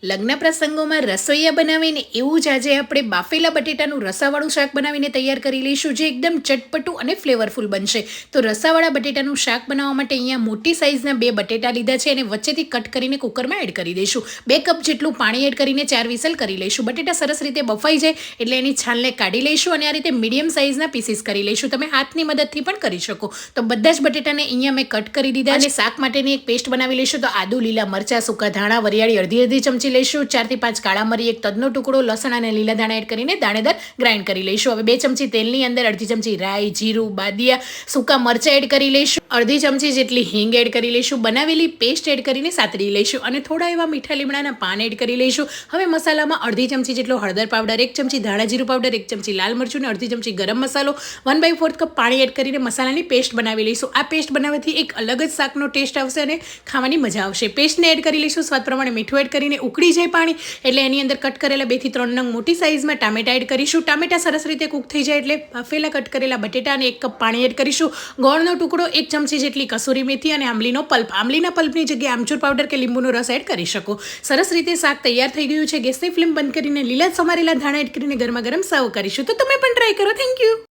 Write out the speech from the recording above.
લગ્ન પ્રસંગોમાં રસોઈયા બનાવીને એવું જ આજે આપણે બાફેલા બટેટાનું રસાવાળું શાક બનાવીને તૈયાર કરી લઈશું, જે એકદમ ચટપટું અને ફ્લેવરફુલ બનશે. તો રસાવાળા બટેટાનું શાક બનાવવા માટે અહીંયા મોટી સાઇઝના 2 બટેટા લીધા છે અને વચ્ચેથી કટ કરીને કુકરમાં એડ કરી દઈશું. 2 કપ જેટલું પાણી એડ કરીને 4 વિસલ કરી લઈશું. બટેટા સરસ રીતે બફાઈ જાય એટલે એની છાલને કાઢી લઈશું અને આ રીતે મીડિયમ સાઇઝના પીસીસ કરી લઈશું. તમે હાથની મદદથી પણ કરી શકો. તો બધા જ બટેટાને અહીંયા મેં કટ કરી દીધા અને શાક માટેની એક પેસ્ટ બનાવી લઈશું. તો આદુ, લીલા મરચાં, સૂકા ધાણા, વરિયાળી અડધી ચમચી લઈશું. 4 થી 5 કાળા મરી, 1 તજનો ટુકડો, લસણ અને લીલા ધાણા એડ કરીને દાણેદાર ગ્રાઇન્ડ કરી લઈશું. હવે 2 ચમચી તેલની અંદર અડધી ચમચી રાઈ, જીરું, બાદિયા, સૂકા મરચાં એડ કરી લઈશું. અડધી ચમચી જેટલી હિંગ એડ કરી લઈશું. બનાવેલી પેસ્ટ એડ કરીને સાતરી લઈશું અને થોડા એવા મીઠા લીમડાના પાન એડ કરી લઈશું. હવે મસાલામાં અડધી ચમચી જેટલો હળદર પાવડર, 1 ચમચી ધાણા જીરું પાવડર, 1 ચમચી લાલ મરચું અને અડધી ચમચી ગરમ મસાલો, 1/4 કપ પાણી એડ કરીને મસાલાની પેસ્ટ બનાવી લઈશું. આ પેસ્ટ બનાવવાથી એક અલગ જ શાકનો ટેસ્ટ આવશે અને ખાવાની મજા આવશે. પેસ્ટને એડ કરી લઈશું. સ્વાદ પ્રમાણે મીઠું એડ કરીને ઉકળી જાય પાણી એટલે એની અંદર કટ કરેલા 2 થી 3 નંગ મોટી સાઇઝમાં ટામેટા એડ કરીશું. ટામેટા સરસ રીતે કૂક થઈ જાય એટલે બાફેલા કટ કરેલા બટેટા અને 1 કપ પાણી એડ કરીશું. ગોળનો ટુકડો, 1 ચમચી જેટલી કસૂરી મેથી અને આંબલીનો પલ્પ. આંબલીના પલ્પની જગ્યાએ આમચૂર પાવડર કે લીંબુનો રસ એડ કરી શકો. સરસ રીતે શાક તૈયાર થઈ ગયું છે. ગેસની ફ્લેમ બંધ કરીને લીલા સમારેલા ધાણા એડ કરીને ગરમા ગરમ સર્વ કરીશું. તો તમે પણ ટ્રાય કરો. Thank you.